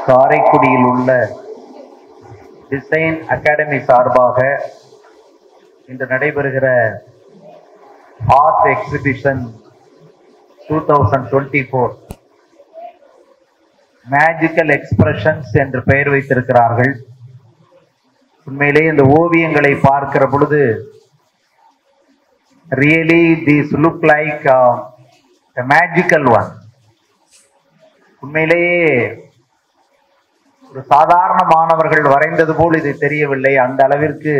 காரைக்குடியில் உள்ள design academy சார்பாக இன்று நடைபெறுகிற ஆர்ட் எக்ஸிபிஷன் 2024 மேஜிக்கல் எக்ஸ்பிரஷன்ஸ் என்று பெயர் வைத்திருக்கிறார்கள். உண்மையிலே இந்த ஓவியங்களை பார்க்கிற பொழுது really these look like a magical one. உண்மையிலேயே ஒரு சாதாரண மாணவர்கள் வரைந்தது போல் இது தெரியவில்லை. அந்த அளவிற்கு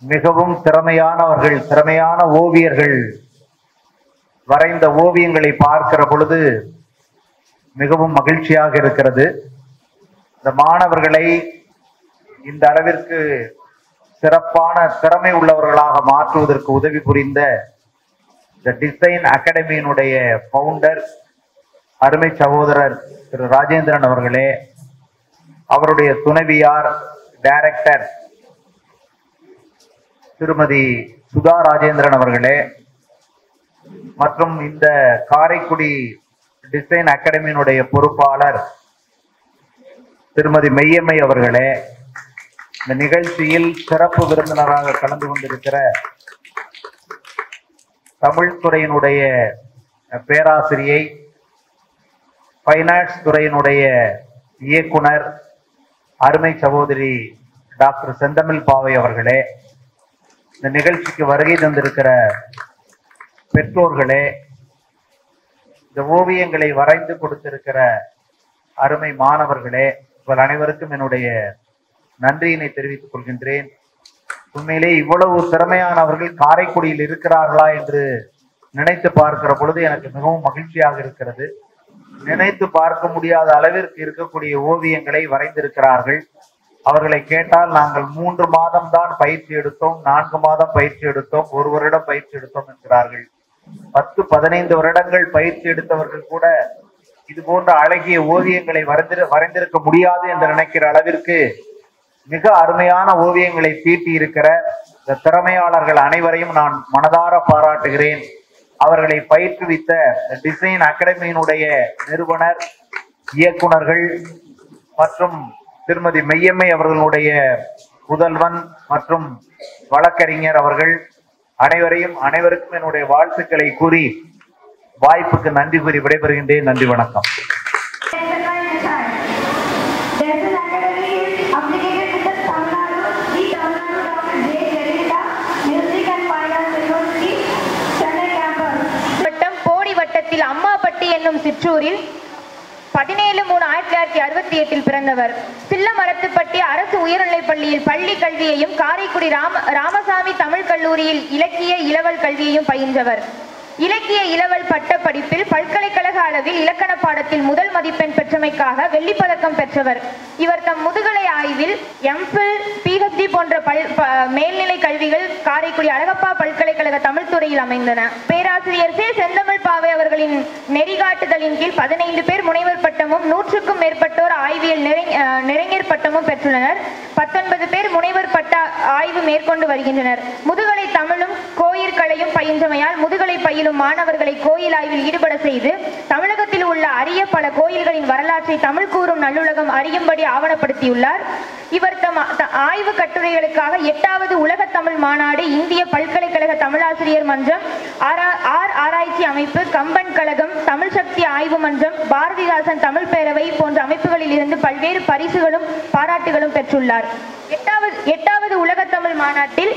மிகவும் திறமையானவர்கள், திறமையான ஓவியர்கள் வரைந்த ஓவியங்களை பார்க்கிற பொழுது மிகவும் மகிழ்ச்சியாக இருக்கிறது. இந்த மாணவர்களை இந்த அளவிற்கு சிறப்பான திறமை உள்ளவர்களாக மாற்றுவதற்கு உதவி புரிந்த இந்த டிசைன் அகாடமியினுடைய ஃபவுண்டர் அருமை சகோதரர் திரு ராஜேந்திரன் அவர்களே, அவருடைய துணைவியார் டைரக்டர் திருமதி சுதா ராஜேந்திரன் அவர்களே, மற்றும் இந்த காரைக்குடி டிசைன் அகாடமியினுடைய பொறுப்பாளர் திருமதி மெய்யம்மை அவர்களே, இந்த நிகழ்ச்சியில் சிறப்பு விருந்தினராக கலந்து கொண்டிருக்கிற தமிழ் துறையினுடைய பேராசிரியை, ஃபைனான்ஸ் துறையினுடைய இயக்குனர் அருமை சகோதரி டாக்டர் செந்தமிழ் பாவை அவர்களே, இந்த நிகழ்ச்சிக்கு வருகை தந்திருக்கிற பெற்றோர்களே, இந்த ஓவியங்களை வரைந்து கொடுத்திருக்கிற அருமை மாணவர்களே, இவர்கள் அனைவருக்கும் என்னுடைய நன்றியினை தெரிவித்துக் கொள்கின்றேன். உண்மையிலே இவ்வளவு திறமையானவர்கள் காரைக்குடியில் இருக்கிறார்களா என்று நினைத்து பார்க்கிற பொழுது எனக்கு மிகவும் மகிழ்ச்சியாக இருக்கிறது. நினைத்து பார்க்க முடியாத அளவிற்கு இருக்கக்கூடிய ஓவியங்களை வரைந்திருக்கிறார்கள். அவர்களை கேட்டால் நாங்கள் 3 மாதம் தான் பயிற்சி எடுத்தோம், 4 மாதம் பயிற்சி எடுத்தோம், 1 வருடம் பயிற்சி எடுத்தோம் என்கிறார்கள். 10-15 வருடங்கள் பயிற்சி எடுத்தவர்கள் கூட இது போன்ற அழகிய ஓவியங்களை வரைந்திருக்க முடியாது என்று நினைக்கிற அளவிற்கு மிக அருமையான ஓவியங்களை தீட்டி இருக்கிற இந்த திறமையாளர்கள் அனைவரையும் நான் மனதார பாராட்டுகிறேன். அவர்களை பயிற்றுவித்த டிசைன் அகாடமியினுடைய நிறுவனர், இயக்குனர்கள் மற்றும் திருமதி மெய்யம்மை அவர்களுடைய புதல்வன் மற்றும் வழக்கறிஞர் அவர்கள் அனைவருக்கும் என்னுடைய வாழ்த்துக்களை கூறி வாய்ப்புக்கு நன்றி கூறி விடைபெறுகின்றேன். நன்றி, வணக்கம். அம்மாப்பட்டி என்னும் சிற்றூரில் 17/3/1968 பிறந்தவர். சில்லமரத்துப்பட்டி அரசு உயர்நிலைப் பள்ளியில் பள்ளி கல்வியையும் காரைக்குடி ராமசாமி தமிழ் கல்லூரியில் இலக்கிய இளவல் கல்வியையும் பயின்றவர். இலக்கிய இளவல் பட்ட படிப்பில் பல்கலைக்கழக அளவில் இலக்கண பாடத்தில் முதல் மதிப்பெண் பெற்றமைக்காக வெள்ளிப்பதக்கம் பெற்றவர். இவர் தம் முதுகலை ஆய்வில் எம்பில், PhD போன்ற மேல்நிலை கல்விகள் காரைக்குடி அழகப்பா பல்கலைக்கழக தமிழ் துறையில் அமைந்தன. பேராசிரியர் செந்தமிழ் பாவை அவர்களின் நெறிகாட்டுதலின் கீழ் 15 பேர் முனைவர் பட்டமும் 100க்கும் மேற்பட்டோர் ஆய்வியல் நிறைஞர் பட்டமும் பெற்றுள்ளனர். 19 பேர் முனைவர் பட்ட ஆய்வு மேற்கொண்டு வருகின்றனர். முதுகலை தமிழும் கோயிற்கலையும் பயின்றமையால் முதுகலை பயிலும் மாணவர்களை கோயில் ஆய்வில் ஈடுபட செய்து தமிழகத்தில் உள்ள அரிய பல கோயில்களின் வரலாற்றை தமிழ் கூறும் நல்லுலகம் அறியும்படி ஆவணப்படுத்தியுள்ளார். இவர் தம் ஆய்வு கட்டுரைகளுக்காக 8வது உலக தமிழ் மாநாடு, இந்திய பல்கலைக்கழக தமிழாசிரியர் மன்றம், ஆராய்ச்சி அமைப்பு, கம்பன் கழகம், தமிழ் சக்தி ஆய்வு மன்றம், பாரதிதாசன் தமிழ் பேரவை போன்ற அமைப்புகளில் இருந்து பல்வேறு பரிசுகளும் பாராட்டுகளும் பெற்றுள்ளார். 8வது உலக தமிழ் மாநாட்டில்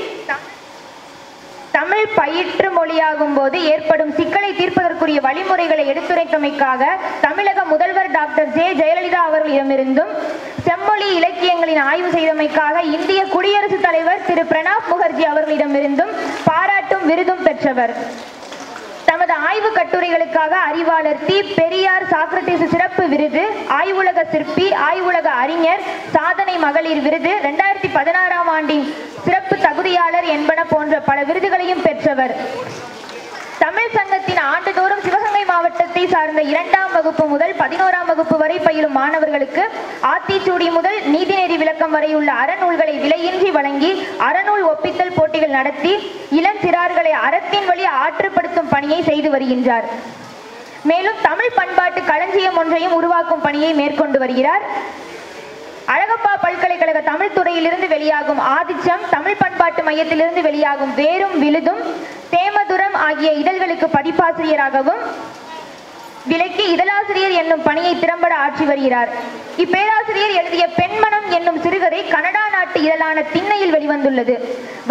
தமிழ் பயிற்று மொழியாகும் போது ஏற்படும் சிக்கலை தீர்ப்பதற்குரிய வழிமுறைகளை எடுத்துரைத்தமைக்காக தமிழக முதல்வர் டாக்டர் ஜெயலலிதா அவர்களிடமிருந்தும், செம்மொழி இலக்கியங்களின் ஆய்வு செய்தமைக்காக இந்திய குடியரசுத் தலைவர் திரு பிரணாப் முகர்ஜி அவர்களிடமிருந்தும் பாராட்டும் விருதும் பெற்றவர். தமது ஆய்வு கட்டுரைகளுக்காக அறிவாளர் தி. பெரியார் சாக்ரட்டிஸ் சிறப்பு விருது, ஆய்வுலக சிற்பி, ஆய்வுலக அறிஞர், சாதனை மகளிர் விருது, 2016ஆம் ஆண்டின் சிறப்பு தகுதியாளர் என்பன போன்ற பல விருதுகளையும் பெற்றவர். தமிழ் சங்கத்தின் ஆண்டுதோறும் சிவகங்கை மாவட்டத்தை சார்ந்த 2ஆம் வகுப்பு முதல் 11ஆம் வகுப்பு வரை பயிலும் மாணவர்களுக்கு ஆத்திச்சூடி முதல் நீதிநெறி விளக்கம் வரை உள்ள அறநூல்களை விலையின்றி வழங்கி அறநூல் ஒப்பித்தல் போட்டிகள் நடத்தி இளஞ்சிறார்களை அறத்தின் வழி ஆற்றுப்படுத்தும் பணியை செய்து வருகின்றார். மேலும் தமிழ் பண்பாட்டு களஞ்சியம் ஒன்றையும் உருவாக்கும் பணியை மேற்கொண்டு வருகிறார். அழகப்பா பல்கலைக்கழக தமிழ் துறையிலிருந்து வெளியாகும் ஆதிச்சம், தமிழ் பண்பாட்டு மையத்திலிருந்து வெளியாகும் வேரும் விழுதும், தேமதுரம் ஆகிய இதழ்களுக்கு பதிப்பாசிரியராகவும் விலக்கி இதழாசிரியர் என்னும் பணியை திறம்பட ஆற்றி வருகிறார். இப்பேராசிரியர் எழுதிய பெண்மனம் என்னும் சிறுகதை கனடா நாட்டு இதழான திண்ணையில் வெளிவந்துள்ளது.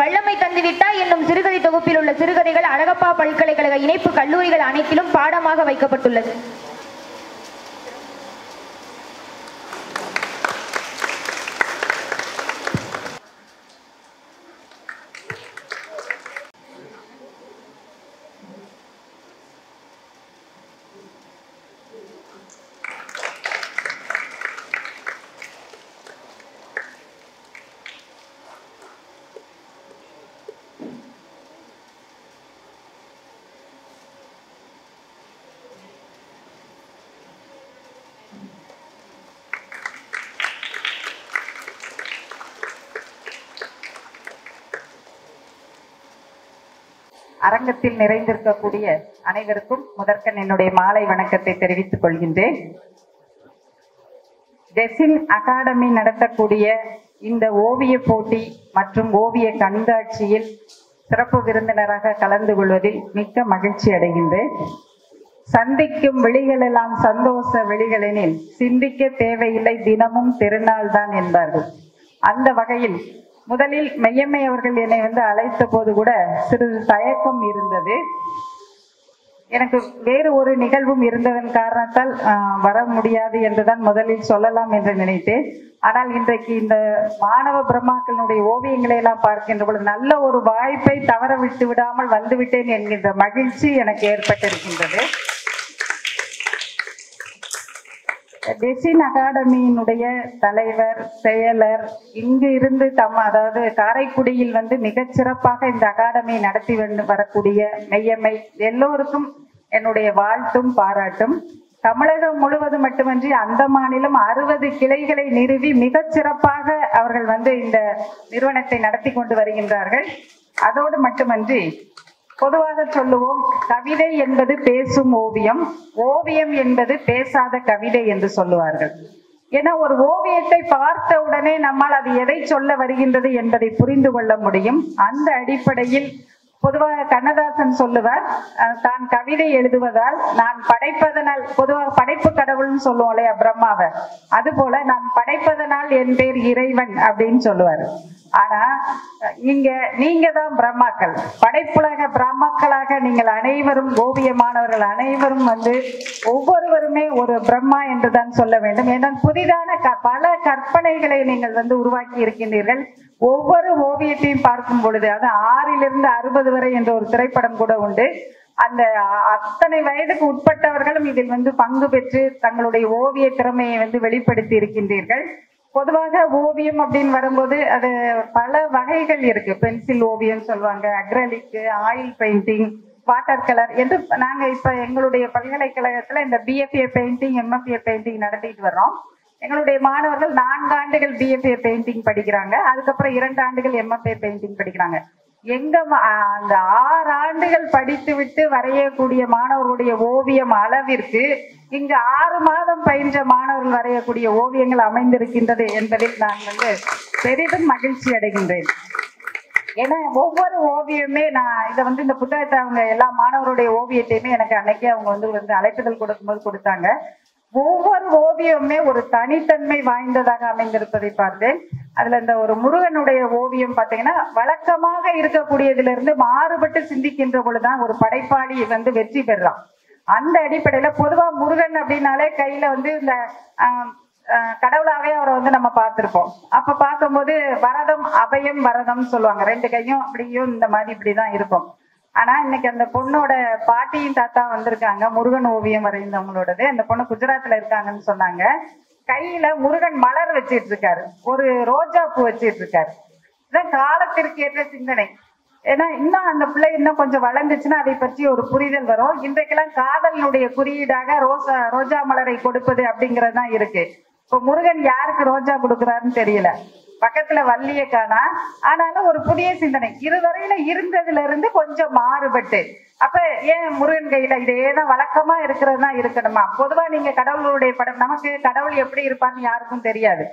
வல்லமை தந்துவிட்டா என்னும் சிறுகதை தொகுப்பில் உள்ள சிறுகதைகள் அழகப்பா பல்கலைக்கழக இணைப்பு கல்லூரிகள் அனைத்திலும் பாடமாக வைக்கப்பட்டுள்ளது. அரங்கத்தில் நிறைந்திருக்கக்கூடிய அனைவருக்கும் முதற்கண் என்னுடைய மாலை வணக்கத்தை தெரிவித்துக் கொள்கின்றேன். டெசின் அகாடமி நடத்தக்கூடிய இந்த ஓவிய போட்டி மற்றும் ஓவிய கண்காட்சியில் சிறப்பு விருந்தினராக கலந்து கொள்வதில் மிக்க மகிழ்ச்சி அடைகின்றேன். சந்திக்கும் விழிகளெல்லாம் சந்தோஷ விழிகளெனில் சிந்திக்க தேவையில்லை தினமும் திருநாள் தான் என்பார்கள். அந்த வகையில் முதலில் மெய்யம்மை அவர்கள் என்னை அழைத்த போது கூட சிறிது தயக்கம் இருந்தது. எனக்கு வேறு ஒரு நிகழ்வும் இருந்ததன் காரணத்தால் வர முடியாது என்றுதான் முதலில் சொல்லலாம் என்று நினைத்தேன். ஆனால் இன்றைக்கு இந்த மாணவ பிரம்மாக்களுடைய ஓவியங்களை எல்லாம் பார்க்கின்ற பொழுது நல்ல ஒரு வாய்ப்பை தவற விட்டு விடாமல் வந்துவிட்டேன் என்கின்ற மகிழ்ச்சி எனக்கு ஏற்பட்டிருக்கின்றது. டெசின் அகாடமியினுடைய தலைவர், செயலர் இங்கு இருந்து அதாவது காரைக்குடியில் மிகச் சிறப்பாக இந்த அகாடமியை நடத்தி வரக்கூடிய மெய்யம்மை எல்லோருக்கும் என்னுடைய வாழ்த்தும் பாராட்டும். தமிழகம் முழுவதும் மட்டுமன்றி அந்த மாநிலம் 60 கிளைகளை நிறுவி மிகச் சிறப்பாக அவர்கள் இந்த நிறுவனத்தை நடத்தி கொண்டு வருகின்றார்கள். அதோடு மட்டுமன்றி பொதுவாக சொல்லுவோம், கவிதை என்பது பேசும் ஓவியம், ஓவியம் என்பது பேசாத கவிதை என்று சொல்லுவார்கள். ஏன்னா ஒரு ஓவியத்தை பார்த்த உடனே நம்மால் அது எதை சொல்ல வருகின்றது என்பதை புரிந்து கொள்ள முடியும். அந்த அடிப்படையில் பொதுவாக கண்ணதாசன் சொல்லுவார், தான் கவிதை எழுதுவதால் நான் படைப்பதனால், பொதுவாக படைப்பு கடவுள்னு சொல்லுவோம் இல்லையா பிரம்மாவை, அது போல நான் படைப்பதனால் என் பேர் இறைவன் அப்படின்னு சொல்லுவார். ஆனா இங்க நீங்க தான் பிரம்மாக்கள், படைப்புலக பிரம்மாக்களாக நீங்கள் அனைவரும், ஓவிய மாணவர்கள் அனைவரும் ஒவ்வொருவருமே ஒரு பிரம்மா என்றுதான் சொல்ல வேண்டும். ஏன்னா புதிதான பல கற்பனைகளை நீங்கள் உருவாக்கி இருக்கின்றீர்கள். ஒவ்வொரு ஓவியத்தையும் பார்க்கும் பொழுது, அது 6லிருந்து 60 வரை என்ற ஒரு திரைப்படம் கூட உண்டு. அந்த அத்தனை வயதுக்கு உட்பட்டவர்களும் இதில் பங்கு பெற்று தங்களுடைய ஓவிய திறமையை வெளிப்படுத்தி இருக்கின்றீர்கள். பொதுவாக ஓவியம் அப்படின்னு வரும்போது அது பல வகைகள் இருக்கு. பென்சில் ஓவியம் சொல்லுவாங்க, acrylic, oil painting, water colour என்று. நாங்க இப்ப எங்களுடைய பல்கலைக்கழகத்துல இந்த பிஎஃப்ஏ பெயிண்டிங், எம்எஃப்ஏ பெயிண்டிங் நடத்திட்டு வர்றோம். எங்களுடைய மாணவர்கள் 4 ஆண்டுகள் பிஎஃப்ஏ பெயிண்டிங் படிக்கிறாங்க, அதுக்கப்புறம் 2 ஆண்டுகள் எம்எஃப்ஏ பெயிண்டிங் படிக்கிறாங்க. எங்க அந்த 6 ஆண்டுகள் படித்து விட்டு வரையக்கூடிய மாணவர்களுடைய ஓவியம் அளவிற்கு இங்கு 6 மாதம் பயின்ற மாணவர்கள் வரையக்கூடிய ஓவியங்கள் அமைந்திருக்கின்றது என்பதில் நான் பெரிதும் மகிழ்ச்சி அடைகின்றேன். ஏன்னா ஒவ்வொரு ஓவியமே, நான் இதை இந்த புத்தகத்தை அவங்க எல்லா மாணவருடைய ஓவியத்தையுமே எனக்கு அன்னைக்கே அவங்க அழைப்புதல் கொடுக்கும்போது கொடுத்தாங்க. ஒவ்வொரு ஓவியமுமே ஒரு தனித்தன்மை வாய்ந்ததாக அமைந்திருப்பதை பார்த்தேன். அதுல இந்த ஒரு முருகனுடைய ஓவியம் பார்த்தீங்கன்னா வழக்கமாக இருக்கக்கூடியதுல இருந்து மாறுபட்டு சிந்திக்கின்ற பொழுதுதான் ஒரு படைப்பாளி வெற்றி பெறான். அந்த அடிப்படையில பொதுவா முருகன் அப்படின்னாலே கையில இந்த கடவுளாவே அவரை நம்ம பார்த்திருப்போம். அப்ப பார்க்கும்போது வரதம், அபயம், வரதம் சொல்லுவாங்க. 2 கையும் அப்படியும் இந்த மாதிரி இப்படிதான் இருக்கும். ஆனா இன்னைக்கு அந்த பொண்ணோட பாட்டியும் தாத்தா வந்திருக்காங்க, முருகன் ஓவியம் வரைந்தவங்களோடது. அந்த பொண்ணு குஜராத்ல இருக்காங்கன்னு சொன்னாங்க. கையில முருகன் மலர் வச்சிட்டு இருக்காரு, ஒரு ரோஜா பூ வச்சிட்டு இருக்காரு. இதான் காலத்திற்கு ஏற்ற சிந்தனை. ஏன்னா இன்னும் அந்த பிள்ளை இன்னும் கொஞ்சம் வளர்ந்துச்சுன்னா அதை பற்றி ஒரு புரிதல் வரும். இன்றைக்கெல்லாம் காதலினுடைய குறியீடாக ரோஜா மலரை கொடுப்பது அப்படிங்கறது தான் இருக்கு. இப்போ முருகன் யாருக்கு ரோஜா கொடுக்குறாருன்னு தெரியல. பக்கத்துல வள்ளிய காணா. ஆனாலும் ஒரு புதிய சிந்தனை இதுவரையில இருந்ததுல இருந்து கொஞ்சம் மாறுபட்டு. அப்ப ஏன் முருகன் கையில இதேதான் வழக்கமா இருக்கிறதுதான் இருக்கணுமா? பொதுவா நீங்க கடவுளுடைய படம், நமக்கு கடவுள் எப்படி இருப்பான்னு யாருக்கும் தெரியாது.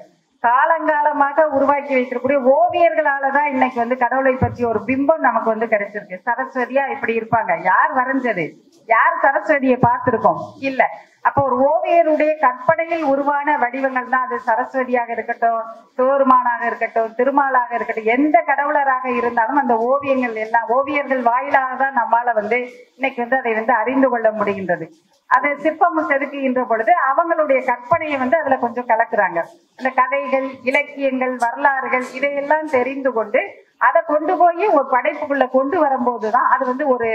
காலங்காலமாக உருவாக்கி வைத்திருக்கக்கூடிய ஓவியர்களாலதான் இன்னைக்கு வந்து கடவுளை பற்றி ஒரு பிம்பம் நமக்கு வந்து கிடைச்சிருக்கு. சரஸ்வதியா இப்படி இருப்பாங்க, யார் வரைஞ்சது? யார் சரஸ்வதியை பார்த்திருக்கோம்? இல்ல. அப்போ ஒரு ஓவியருடைய கற்பனையில் உருவான வடிவங்கள் தான் அது. சரஸ்வதியாக இருக்கட்டும், சிவபெருமானாக இருக்கட்டும், திருமாலாக இருக்கட்டும், எந்த கடவுளராக இருந்தாலும் அந்த ஓவியங்கள் எல்லாம் ஓவியர்கள் வாயிலாக தான் நம்மால வந்து இன்னைக்கு வந்து அதை வந்து அறிந்து கொள்ள முடிகின்றது. அதை சிற்பம் செதுக்குகின்ற பொழுது அவங்களுடைய கற்பனையை வந்து அதுல கொஞ்சம் கலக்குறாங்க. இந்த கதைகள், இலக்கியங்கள், வரலாறுகள் இதையெல்லாம் தெரிந்து கொண்டு அதை கொண்டு போய் ஒரு படைப்புக்குள்ள கொண்டு வரும்போதுதான் அது வந்து ஒரு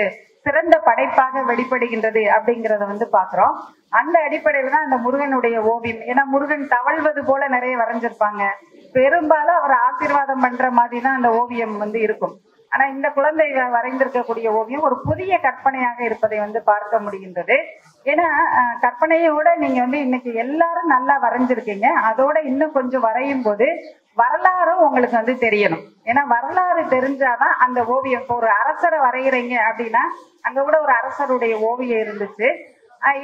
சிறந்த படைப்பாக வெளிப்படுகின்றது அப்படிங்கிறத வந்து பாக்குறோம். அந்த அடிப்படையில தான் அந்த முருகனுடைய ஓவியம். ஏன்னா முருகன் தவழ்வது போல நிறைய வரைஞ்சிருப்பாங்க. பெரும்பாலும் அவர் ஆசீர்வாதம் பண்ற மாதிரி தான் அந்த ஓவியம் வந்து இருக்கும். ஆனா இந்த குழந்தை வரைந்திருக்கக்கூடிய ஓவியம் ஒரு புதிய கற்பனையாக இருப்பதை வந்து பார்க்க முடிகின்றது. ஏன்னா கற்பனையோட நீங்க வந்து இன்னைக்கு எல்லாரும் நல்லா வரைஞ்சிருக்கீங்க. அதோட இன்னும் கொஞ்சம் வரையும் போது வரலாறும் உங்களுக்கு வந்து தெரியணும். ஏன்னா வரலாறு தெரிஞ்சாதான் அந்த ஓவியம். இப்போ ஒரு அரசரை வரைகிறீங்க அப்படின்னா அங்க கூட ஒரு அரசருடைய ஓவியம் இருந்துச்சு.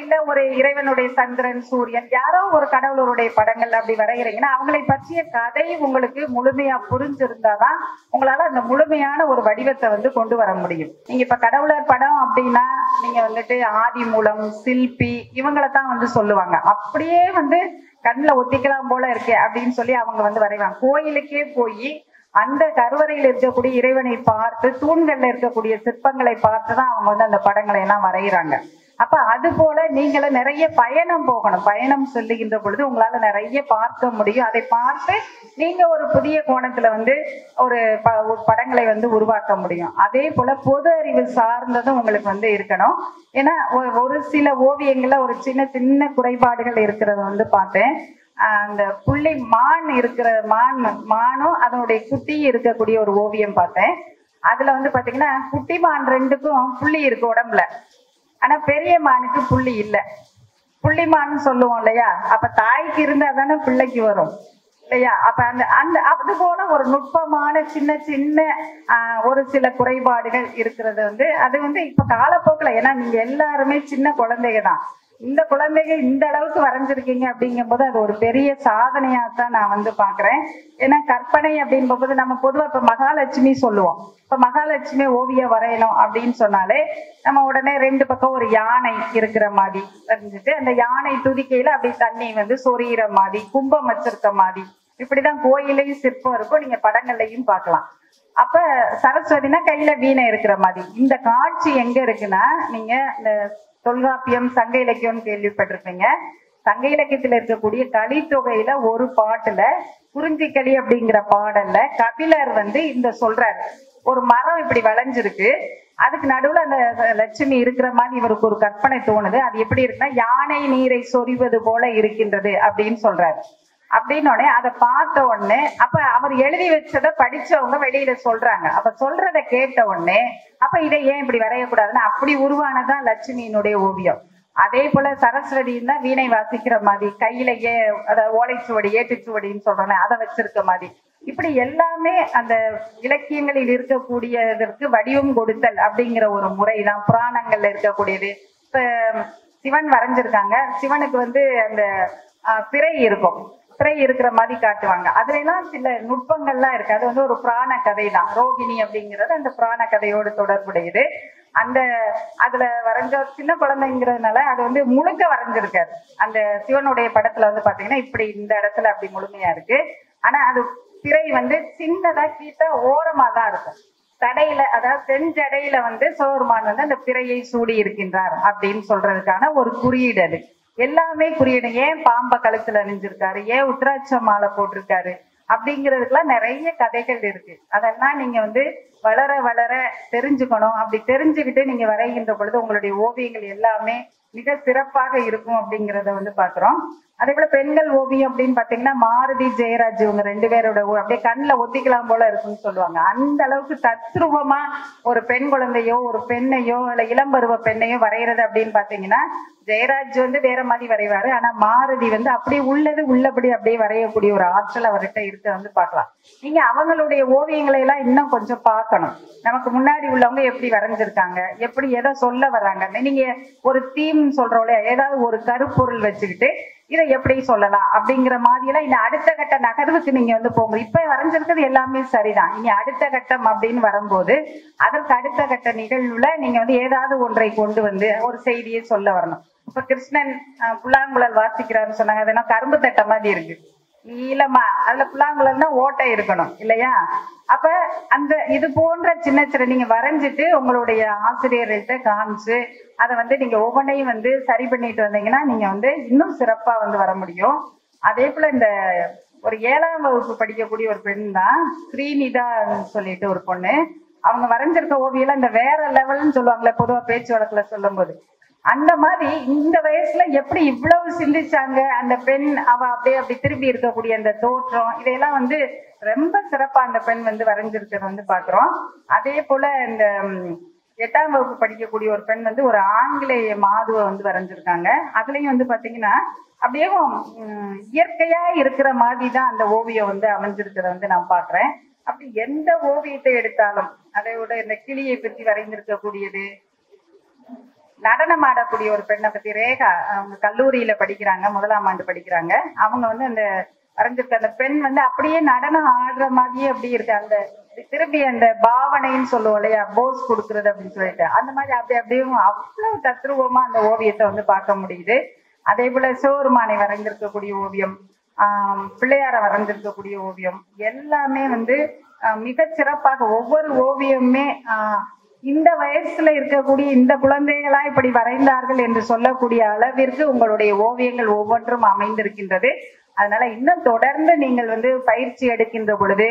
இல்ல ஒரு இறைவனுடைய சந்திரன், சூரியன், யாரோ ஒரு கடவுளருடைய படங்கள் அப்படி வரைகிறீங்கன்னா அவங்களை பற்றிய கதை உங்களுக்கு முழுமையா புரிஞ்சிருந்தாதான் உங்களால அந்த முழுமையான ஒரு வடிவத்தை வந்து கொண்டு வர முடியும். நீங்க இப்ப கடவுளர் படம் அப்படின்னா நீங்க வந்துட்டு ஆதி மூலம், சிற்பி இவங்களைத்தான் வந்து சொல்லுவாங்க. அப்படியே வந்து கண்ணுல ஒத்திக்கலாம் போல இருக்கே அப்படின்னு சொல்லி அவங்க வந்து வரைவாங்க. கோயிலுக்கே போய் அந்த கருவறையில் இருக்கக்கூடிய இறைவனை பார்த்து, தூண்கள்ல இருக்கக்கூடிய சிற்பங்களை பார்த்துதான் அவங்க வந்து அந்த படங்களை எல்லாம் வரைகிறாங்க. அப்ப அது போல நீங்களும் நிறைய பயணம் போகணும். பயணம் சொல்லுகின்ற பொழுது உங்களால நிறைய பார்க்க முடியும். அதை பார்த்து நீங்க ஒரு புதிய கோணத்துல வந்து ஒரு படங்களை வந்து உருவாக்க முடியும். அதே போல பொது அறிவு சார்ந்ததும் உங்களுக்கு வந்து இருக்கணும். ஏன்னா ஒரு சில ஓவியங்கள்ல ஒரு சின்ன சின்ன குறைபாடுகள் இருக்கிறத வந்து பார்த்தேன். அந்த புள்ளி மான் இருக்கிற மானும் அதனுடைய குட்டி இருக்கக்கூடிய ஒரு ஓவியம் பார்த்தேன். அதுல வந்து பாத்தீங்கன்னா குட்டி மான் ரெண்டுக்கும் புள்ளி இருக்கு உடம்புல. ஆனா பெரிய மானுக்கு புள்ளி இல்ல. புள்ளிமான்னு சொல்லுவோம் இல்லையா? அப்ப தாய்க்கு இருந்தா தானே பிள்ளைக்கு வரும் இல்லையா? அப்ப அந்த அது போல ஒரு நுட்பமான சின்ன சின்ன ஒரு சில குறைபாடுகள் இருக்கிறது வந்து அது வந்து இப்ப காலப்போக்கில். ஏன்னா நீங்க எல்லாருமே சின்ன குழந்தைங்க தான். இந்த குழந்தைங்க இந்த அளவுக்கு வரைஞ்சிருக்கீங்க அப்படிங்கும் போது அது ஒரு பெரிய சாதனையா தான் நான் வந்து பாக்குறேன். ஏன்னா கற்பனை அப்படிங்கும் போது நம்ம பொதுவா இப்ப மகாலட்சுமி சொல்லுவோம். இப்ப மகாலட்சுமி ஓவியம் வரையணும் அப்படின்னு சொன்னாலே நம்ம உடனே ரெண்டு பக்கம் ஒரு யானை இருக்கிற மாதிரி வரைஞ்சிட்டு அந்த யானை துதிக்கையில அப்படி தண்ணி வந்து சொரியிற மாதிரி, கும்பம் வச்சிருக்க மாதிரி, இப்படிதான் கோயிலையும் சிற்பம் இருக்கும். நீங்க படங்கள்லையும் பார்க்கலாம். அப்ப சரஸ்வதினா கையில வீணை இருக்கிற மாதிரி. இந்த காட்சி எங்க இருக்குன்னா, நீங்க இந்த தொல்காப்பியம், சங்க இலக்கியம்னு கேள்விப்பட்டிருப்பீங்க. சங்க இலக்கியத்துல இருக்கக்கூடிய கலித்தொகையில ஒரு பாட்டுல, குறிஞ்சிக்களி அப்படிங்கிற பாடல்ல கபிலர் வந்து இந்த சொல்றாரு. ஒரு மரம் இப்படி விளைஞ்சிருக்கு, அதுக்கு நடுவுல அந்த லட்சுமி இருக்கிற மாதிரி இவருக்கு ஒரு கற்பனை தோணுது. அது எப்படி இருக்குன்னா, யானை நீரை சொரிவது போல இருக்கின்றது அப்படின்னு சொல்றாரு. அப்படின்னோடனே அதை பார்த்த உடனே அப்ப அவர் எழுதி வச்சதை படிச்சவங்க வெளியில சொல்றாங்க. அப்ப சொல்றதை கேட்ட உடனே அப்ப இதை ஏன் இப்படி வரையக்கூடாதுன்னு அப்படி உருவானதான் லட்சுமியினுடைய ஓவியம். அதே போல சரஸ்வதினா வீணை வாசிக்கிற மாதிரி, கையில ஓலைச்சுவடி, ஏட்டுச்சுவடின்னு சொல்றோன்னே அதை வச்சிருக்க மாதிரி, இப்படி எல்லாமே அந்த இலக்கியங்களில் இருக்கக்கூடியதற்கு வடிவம் கொடுத்தல் அப்படிங்கிற ஒரு முறைதான் புராணங்கள்ல இருக்கக்கூடியது. இப்ப சிவன் வரைஞ்சிருக்காங்க. சிவனுக்கு வந்து அந்த பிறை இருக்கும், பிறை இருக்கிற மாதிரி காட்டுவாங்க. அதுல எல்லாம் சில நுட்பங்கள்லாம் இருக்கு. அது வந்து ஒரு புராண கதை தான். ரோகிணி அப்படிங்கிறது அந்த புராண கதையோடு தொடர்புடையது. அந்த அதுல வரைஞ்ச சின்ன குழந்தைங்கிறதுனால அது வந்து முழுக்க வரைஞ்சிருக்காரு. அந்த சிவனுடைய படத்துல வந்து பாத்தீங்கன்னா இப்படி இந்த இடத்துல அப்படி முழுமையா இருக்கு. ஆனா அது பிறை வந்து சின்னதா கீட்ட ஓரமா தான் இருக்கும். தடையில, அதாவது செஞ்சடையில வந்து சிவபெருமான் வந்து அந்த பிறையை சூடி இருக்கின்றார் அப்படின்னு சொல்றதுக்கான ஒரு குறியீடு. அது எல்லாமே குறியீடு. ஏன் பாம்பை கழுத்துல அணிஞ்சிருக்காரு, ஏன் உத்ராட்ச மாலை போட்டிருக்காரு அப்படிங்கிறதுக்கெல்லாம் நிறைய கதைகள் இருக்கு. அதெல்லாம் நீங்க வந்து வளர வளர தெரிஞ்சுக்கணும். அப்படி தெரிஞ்சுக்கிட்டு நீங்க வரைகின்ற பொழுது உங்களுடைய ஓவியங்கள் எல்லாமே மிக சிறப்பாக இருக்கும் அப்படிங்கிறத வந்து பாக்குறோம். அதே போல பெண்கள் ஓவியம் அப்படின்னு பாத்தீங்கன்னா மாருதி ஜெயராஜ் இவங்க 2 பேரோட அப்படியே கண்ணில் ஒத்திக்கலாம் போல இருக்குன்னு சொல்லுவாங்க. அந்த அளவுக்கு தத்ரூபமா ஒரு பெண் குழந்தையோ ஒரு பெண்ணையோ இல்ல இளம்பருவ பெண்ணையோ வரைகிறது அப்படின்னு பாத்தீங்கன்னா ஜெயராஜ் வந்து வேற மாதிரி வரைவாரு. ஆனா மாருதி வந்து அப்படியே உள்ளது உள்ளபடி அப்படியே வரையக்கூடிய ஒரு ஆற்றல் அவர்கிட்ட இருக்க வந்து பார்க்கலாம். நீங்க அவங்களுடைய ஓவியங்களை எல்லாம் இன்னும் கொஞ்சம் பார்க்கணும். நமக்கு முன்னாடி உள்ளவங்க எப்படி வரைஞ்சிருக்காங்க, எப்படி எதை சொல்ல வர்றாங்க. நீங்க ஒரு தீம் சொல்றோம்ல, ஏதாவது ஒரு கருப்பொருள் வச்சுக்கிட்டு இதை எப்படி சொல்லலாம் அப்படிங்கிற மாதிரி எல்லாம் இந்த அடுத்த கட்ட நகர்வுக்கு நீங்க வந்து போங்க. இப்ப வரைஞ்சிருக்கிறது எல்லாமே சரிதான். இனி அடுத்த கட்டம் அப்படின்னு வரும்போது அதற்கு அடுத்த கட்ட நிகழ்வுல நீங்க வந்து ஏதாவது ஒன்றை கொண்டு வந்து ஒரு செய்தியை சொல்ல வரணும். இப்ப கிருஷ்ணன் புல்லாங்குழல் வாசிக்கிறாருன்னு சொன்னாங்க. அதெல்லாம் கரும்பு தட்டை மாதிரி இருக்கு, நீளமா. அதுல புல்லாங்குழல்னா ஓட்டை இருக்கணும் இல்லையா? அப்ப அந்த இது போன்ற சின்ன சின்ன நீங்க வரைஞ்சிட்டு உங்களுடைய ஆசிரியர்கிட்ட காமிச்சு அதை வந்து நீங்க ஒவ்வொன்றையும் வந்து சரி பண்ணிட்டு வந்தீங்கன்னா நீங்க வந்து இன்னும் சிறப்பா வந்து வர முடியும். அதே போல இந்த ஒரு 7ஆம் வகுப்பு படிக்கக்கூடிய ஒரு பெண் தான் ஸ்ரீநிதான்னு சொல்லிட்டு ஒரு பொண்ணு. அவங்க வரைஞ்சிருக்க ஓவியம் இந்த வேற லெவல்னு சொல்லுவாங்களே பொதுவா பேச்சு வழக்குல சொல்லும் போது, அந்த மாதிரி இந்த வயசுல எப்படி இவ்வளவு சிந்திச்சாங்க அந்த பெண். அவ அப்படியே அப்படி திரும்பி இருக்கக்கூடிய அந்த தோற்றம் இதையெல்லாம் வந்து ரொம்ப சிறப்பா அந்த பெண் வந்து வரைஞ்சிருக்கிறத வந்து பாக்குறோம். அதே போல இந்த 8ஆம் வகுப்பு படிக்கக்கூடிய ஒரு பெண் வந்து ஒரு ஆங்கிலேய மாதுவை வந்து வரைஞ்சிருக்காங்க. அதுலயும் வந்து பாத்தீங்கன்னா அப்படியே இயற்கையா இருக்கிற மாதிரி தான் அந்த ஓவியம் வந்து அமைஞ்சிருக்கிறத வந்து நான் பாக்குறேன். அப்படி எந்த ஓவியத்தை எடுத்தாலும் அதை விட இந்த கிளியை பற்றி வரைந்திருக்கக்கூடியது, நடனம் ஆடக்கூடிய ஒரு பெண்ணை பத்தி ரேகா, அவங்க கல்லூரியில படிக்கிறாங்க, 1ஆம் ஆண்டு படிக்கிறாங்க. அவங்க வந்து அந்த வரைஞ்சிருக்க அந்த பெண் வந்து அப்படியே நடனம் ஆடுற மாதிரியே அப்படி இருக்கு. அந்த திரும்பி அந்த பாவனைன்னு சொல்லுவோம் இல்லையா, போஸ் கொடுக்கறது அப்படின்னு சொல்லிட்டு அந்த மாதிரி அப்படியே அவ்வளவு தத்ரூபமா அந்த ஓவியத்தை வந்து பார்க்க முடியுது. அதே போல சிவபெருமானை வரைந்திருக்கக்கூடிய ஓவியம், பிள்ளையார வரைந்திருக்கக்கூடிய ஓவியம் எல்லாமே வந்து மிக சிறப்பாக ஒவ்வொரு ஓவியமுமே இந்த வயசுல இருக்கக்கூடிய இந்த குழந்தைகளா இப்படி வரைந்தார்கள் என்று சொல்லக்கூடிய அளவிற்கு உங்களுடைய ஓவியங்கள் ஒவ்வொன்றும் அமைந்திருக்கின்றது. அதனால இன்னும் தொடர்ந்து நீங்கள் வந்து பயிற்சி எடுக்கின்ற பொழுது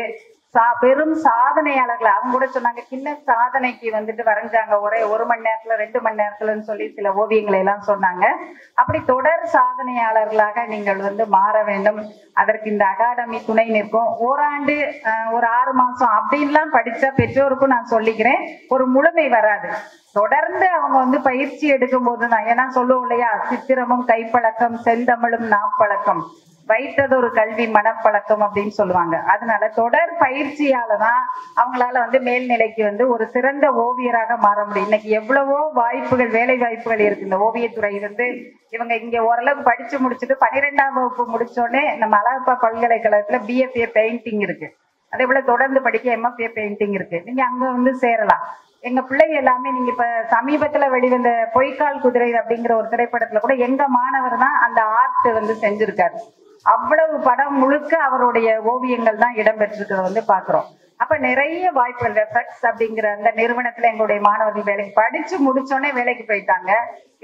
பெரும் சாதனையாளர்கள், அவங்க கூட சொன்னாங்க கின்ன சாதனைக்கு வந்துட்டு வரைஞ்சாங்க ஒரே 1 மணி நேரத்துல 2 மணி நேரத்துலன்னு சொல்லி சில ஓவியங்களை எல்லாம் சொன்னாங்க. அப்படி தொடர் சாதனையாளர்களாக நீங்கள் வந்து மாற வேண்டும். அதற்கு இந்த அகாடமி துணை நிற்கும். ஓராண்டு ஒரு 6 மாசம் அப்படின்லாம் படிச்ச பெற்றோருக்கும் நான் சொல்லிக்கிறேன், ஒரு முழுமை வராது. தொடர்ந்து அவங்க வந்து பயிற்சி எடுக்கும் போதுதான், ஏன்னா சொல்லுவோம் இல்லையா, சித்திரமும் கைப்பழக்கம் செந்தமிழும் நாப்பழக்கம் வைத்ததொரு கல்வி மனப்பழக்கம் அப்படின்னு சொல்லுவாங்க. அதனால தொடர் பயிற்சியாலதான் அவங்களால வந்து மேல்நிலைக்கு வந்து ஒரு சிறந்த ஓவியராக மாற முடியும். இன்னைக்கு எவ்வளவோ வாய்ப்புகள், வேலை வாய்ப்புகள் இருக்கு. இந்த ஓவியத்துறை வந்து இவங்க இங்க ஓரளவுக்கு படிச்சு முடிச்சுட்டு 12ஆம் வகுப்பு முடிச்சோடனே நம்ம அழகப்பா பல்கலைக்கழகத்துல BFA பெயிண்டிங் இருக்கு. அதே போல தொடர்ந்து படிக்க MFA பெயிண்டிங் இருக்கு. நீங்க அங்க வந்து சேரலாம். எங்க பிள்ளைங்க எல்லாமே நீங்க இப்ப சமீபத்துல வெளிவந்த பொய்க்கால் குதிரை அப்படிங்கிற ஒரு திரைப்படத்துல கூட எங்க மாணவர் தான் அந்த ஆர்ட் வந்து செஞ்சிருக்காரு. அவ்வளவு படம் முழுக்க அவருடைய ஓவியங்கள் தான் இடம்பெற்றிருக்கிறத வந்து பாக்குறோம். அப்ப நிறைய வாய்ப்புகள், ரெஃபெக்ஸ் அப்படிங்கிற அந்த நிறுவனத்துல எங்களுடைய மாணவர்கள் வேலைக்கு படிச்சு முடிச்சோடனே வேலைக்கு போயிட்டாங்க.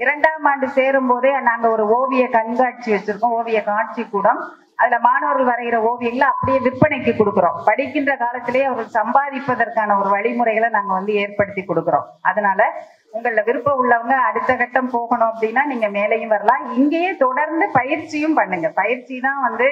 2ஆம் ஆண்டு சேரும் போதே நாங்க ஒரு ஓவிய கண்காட்சி வச்சிருக்கோம், ஓவிய காட்சி கூடம். அதுல மாணவர்கள் வரைகிற ஓவியங்களை அப்படியே விற்பனைக்கு கொடுக்குறோம். படிக்கின்ற காலத்திலேயே அவர்கள் சம்பாதிப்பதற்கான ஒரு வழிமுறைகளை நாங்க வந்து ஏற்படுத்தி கொடுக்குறோம். அதனால உங்கள விருப்பம் உள்ளவங்க அடுத்த கட்டம் போகணும் அப்படின்னா நீங்க மேலையும் வரலாம். இங்கேயே தொடர்ந்து பயிற்சியும் பண்ணுங்க. பயிற்சி தான் வந்து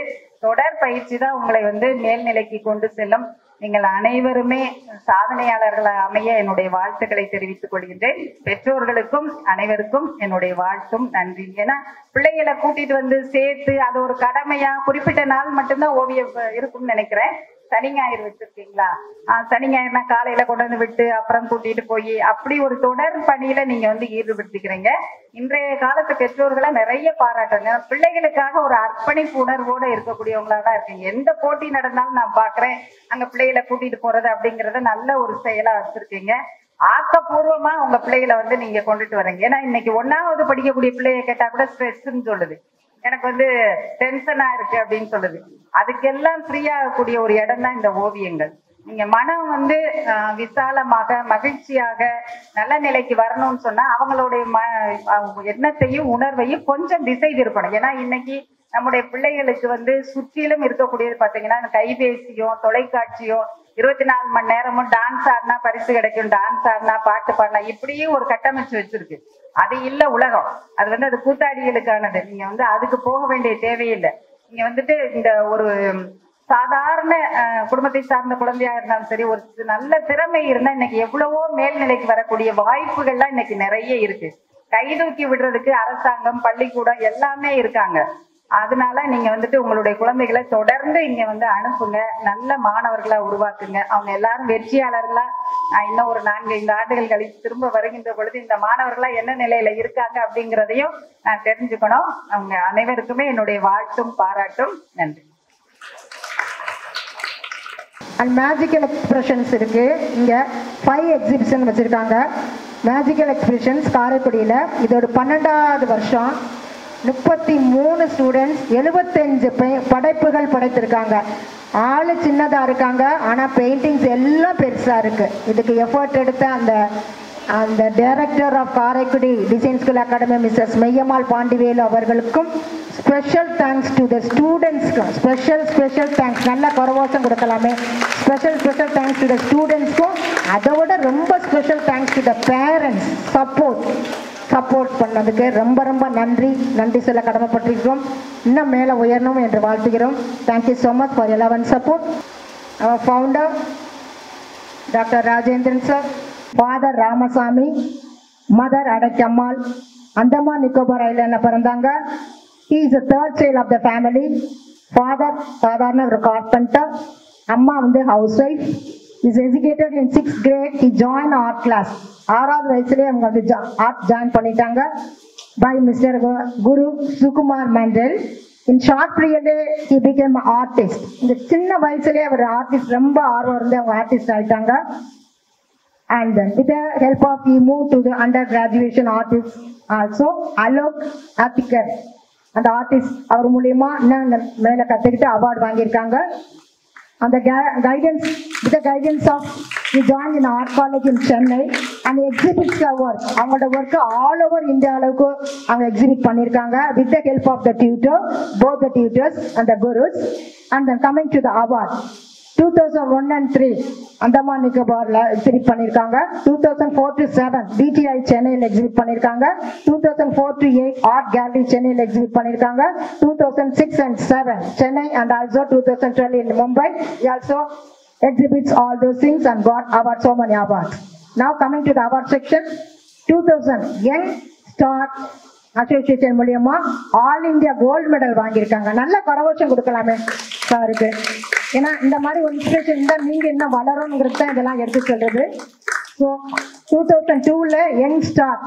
தொடர் பயிற்சி தான் உங்களை வந்து மேல்நிலைக்கு கொண்டு செல்லும். நீங்கள் அனைவருமே சாதனையாளர்களை அமைய என்னுடைய வாழ்த்துக்களை தெரிவித்துக் கொள்கின்றேன். பெற்றோர்களுக்கும் அனைவருக்கும் என்னுடைய வாழ்த்தும் நன்றி. ஏன்னா பிள்ளைகளை கூட்டிட்டு வந்து சேர்த்து அது ஒரு கடமையா குறிப்பிட்ட நாள் மட்டும்தான் ஓவியம் இருக்கும்னு நினைக்கிறேன். சனி ஞாயிறு வச்சிருக்கீங்களா? சனி ஞாயிறுனா காலையில கொண்டு வந்து விட்டு அப்புறம் கூட்டிட்டு போய் அப்படி ஒரு தொடர் பணியில நீங்க வந்து ஈடுபடுத்திக்கிறீங்க. இன்றைய காலத்து பெற்றோர்களை நிறைய பாராட்டுங்க. பிள்ளைகளுக்காக ஒரு அர்ப்பணிப்பு உணர்வோட இருக்கக்கூடியவங்களா தான் இருக்கீங்க. எந்த போட்டி நடந்தாலும் நான் பாக்குறேன் அங்க பிள்ளைகளை கூட்டிட்டு போறது அப்படிங்கறத நல்ல ஒரு செயலா வச்சிருக்கீங்க. ஆக்கப்பூர்வமா உங்க பிள்ளைகளை வந்து நீங்க கொண்டுட்டு வரீங்க. ஏன்னா இன்னைக்கு 1ஆவது படிக்கக்கூடிய பிள்ளைய கேட்டா கூட ஸ்ட்ரெஸ்ன்னு சொல்லுது, எனக்கு வந்து டென்ஷனா இருக்கு அப்படின்னு சொல்லுது. அதுக்கெல்லாம் ஃப்ரீயாகக்கூடிய ஒரு இடம் தான் இந்த ஓவியங்கள். நீங்க மனம் வந்து விசாலமாக மகிழ்ச்சியாக நல்ல நிலைக்கு வரணும்னு சொன்னா அவங்களுடைய எண்ணத்தையும் உணர்வையும் கொஞ்சம் திசை திருப்பணும். ஏன்னா இன்னைக்கு நம்முடைய பிள்ளைகளுக்கு வந்து சுற்றிலும் இருக்கக்கூடியது பாத்தீங்கன்னா கைபேசியோ தொலைக்காட்சியோ 24 மணி நேரமும் டான்ஸ் ஆடினா பரிசு கிடைக்கும், டான்ஸ் ஆடினா பாட்டு பாடினா இப்படியும் ஒரு கட்டமைச்சு வச்சிருக்கு. அது இல்ல உலகம். அது அது கூத்தாடிகளுக்கானது. நீங்க அதுக்கு போக வேண்டிய தேவையில்லை. நீங்க இந்த ஒரு சாதாரண குடும்பத்தை சார்ந்த குழந்தையா இருந்தாலும் சரி, ஒரு நல்ல திறமை இருந்தா இன்னைக்கு எவ்வளவோ மேல்நிலைக்கு வரக்கூடிய வாய்ப்புகள்லாம் இன்னைக்கு நிறைய இருக்கு. கைதூக்கி விடுறதுக்கு அரசாங்கம், பள்ளிக்கூடம் எல்லாமே இருக்காங்க. அதனால நீங்க உங்களுடைய குழந்தைகளை தொடர்ந்து இங்க அனுப்புங்க, நல்ல மாணவர்களா உருவாக்குங்க. அவங்க எல்லாரும் வெற்றியாளர்களா இன்னும் ஒரு 4-5 ஆண்டுகள் கழித்து திரும்ப வருகின்ற பொழுது இந்த மாணவர்களா என்ன நிலையில இருக்காங்க அப்படிங்கிறதையும் நான் தெரிஞ்சுக்கணும். அவங்க அனைவருக்குமே என்னுடைய வாழ்த்தும் பாராட்டும். நன்றி. அண்ட் மேஜிக்கல் எக்ஸ்பிரஷன்ஸ் இருக்கு. இங்க 5 எக்ஸிபிஷன் வச்சிருக்காங்க. மேஜிக்கல் எக்ஸ்பிரஷன்ஸ் காரைக்குடியில இதோட 12வது வருஷம். 33 ஸ்டூடெண்ட்ஸ் 75 படைப்புகள் படைத்திருக்காங்க. ஆளு சின்னதா இருக்காங்க, ஆனா பெயிண்டிங்ஸ் எல்லாம் பெருசா இருக்கு. இதுக்கு எஃபர்ட் எடுத்த அந்த director of Karaikudi design school academy Mrs Meyyammal Pandivelu அவர்களுக்கும் ஸ்பெஷல் தேங்க்ஸ் டு த ஸ்டூடெண்ட்ஸ்க்கும் ஸ்பெஷல் தேங்க்ஸ். நல்ல கரவோசம் கொடுக்கலாமே. ஸ்பெஷல் தேங்க்ஸ் டு த ஸ்டூடெண்ட்ஸ்க்கும், அதோட ரொம்ப special thanks to the parents support பண்ணதுக்கு ரொம்ப நன்றி சொல்ல கடமைப்பட்டிருக்கிறோம். இன்னும் மேலே உயரணும் என்று வாழ்த்துகிறோம். Thank you so much for eleven support. அவர் founder doctor Rajendran sir, father Ramasamy, mother Adaikammal, Andaman Nicobar ஐலாண்டில் பிறந்தாங்க. He is the third child of the family. Father சாதாரண ஒரு கார்பெண்டர், அம்மா house wife. Is educated in 6th grade. He joined art class. 6வது வயசுலேயே அவங்க art join பண்ணிட்டாங்க by Mr. Guru Sukumar Mandel. In short period he became an artist. இந்த சின்ன வயசுலேயே அவர் ஆர்டிஸ்ட் ரொம்ப ஆர்வம் இருந்து அவங்க ஆர்டிஸ்ட் ஆயிட்டாங்க. And then with the help of he moved to the undergraduation artist also. Alok Atikar அந்த ஆர்டிஸ்ட் அவர் மூலியமா இன்னும் மேல கத்துக்கிட்டு அவார்டு வாங்கியிருக்காங்க. அந்த guidance, with the guidance of he joined in art college in Chennai and exhibits their work. அவங்களோட work all over India அளவுக்கு அவங்க எக்ஸிபிட் பண்ணியிருக்காங்க with the help of the tutor, both the tutors and the gurus. And then coming to the award 2001 and 3 Andaman நிக்கோபார்ல exhibit பண்ணியிருக்காங்க. 2004 to 7 DTI சென்னையில் exhibit பண்ணியிருக்காங்க. 2004 to 8 art gallery சென்னையில் exhibit பண்ணியிருக்காங்க. 2006 and 7 Chennai and also 2012 in Mumbai. He also exhibits all those things and got awards, so many awards. Now coming to the award section, 2000 Young Star association மூலியமா all India gold medal வாங்கியிருக்காங்க. நல்ல கரகோஷம் கொடுக்கலாமே சாருக்கு. ஏன்னா இந்த மாதிரி ஒரு இன்ஸ்பிரேஷன் இருந்தால் நீங்க என்ன வளரும்ங்கிறது தான் இதெல்லாம் எடுத்து சொல்றது. ஸோ 2002ல யங் ஸ்டார்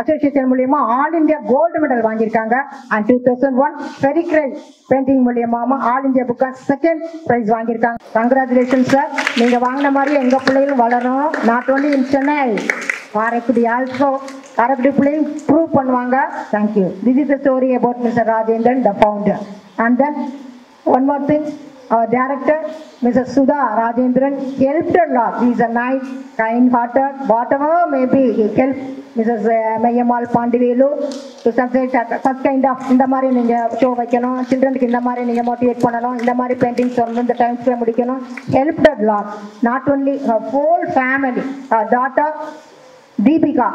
அசோசியேஷன் மூலியமா ஆல் இந்தியா கோல்டு மெடல் வாங்கியிருக்காங்க. அண்ட் 2001 ஃபெரிக்ரை பெயிண்டிங் மூலியமா ஆல் இந்தியா புக்கா 2nd பிரைஸ் வாங்கியிருக்காங்க. Congratulation sir. நீங்க வாங்கின மாதிரி எங்க பிள்ளைகளும் வளரணும். Not only in Chennai, Karaikudi also. Karaikudi பிள்ளையும் ப்ரூவ் பண்ணுவாங்க. Thank you. This is the story about mister Rajendran, the founder. And then one more thing, our director Mrs. Sudha Rajendran helped a lot. He is a nice, kind-hearted, whatever may be, he helped Mrs. Mayyamal Pandivelu to such kind of இந்த மாதிரி நீங்க show வைக்கணும், சில்ட்ரனுக்கு இந்த மாதிரி நீங்க motivate பண்ணணும், இந்த மாதிரி பெயிண்டிங்ஸ் வந்து இந்த டைம் ஸ்பெண்ட் முடிக்கணும். helped a lot. Not only her whole family, her daughter Deepika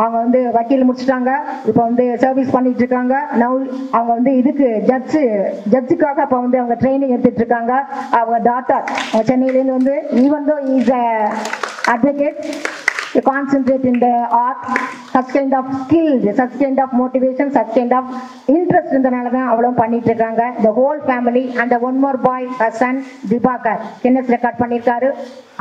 அவங்க வந்து வக்கீல் முடிச்சிட்டாங்க. இப்போ வந்து சர்வீஸ் பண்ணிட்டு இருக்காங்க. அவங்க இதுக்கு ஜட்ஜுக்காக இப்போ வந்து அவங்க ட்ரைனிங் எடுத்துட்டு இருக்காங்க. அவங்க டாட்டர் சென்னையிலேருந்து வந்து even though is advocate concentrate in the art, such kind of skills, such kind of motivation, such kind of interest இருந்தனால தான் அவ்வளவு பண்ணிட்டு இருக்காங்க. The whole family and the one more boy, her son Dibakar, Guinness record பண்ணியிருக்காரு.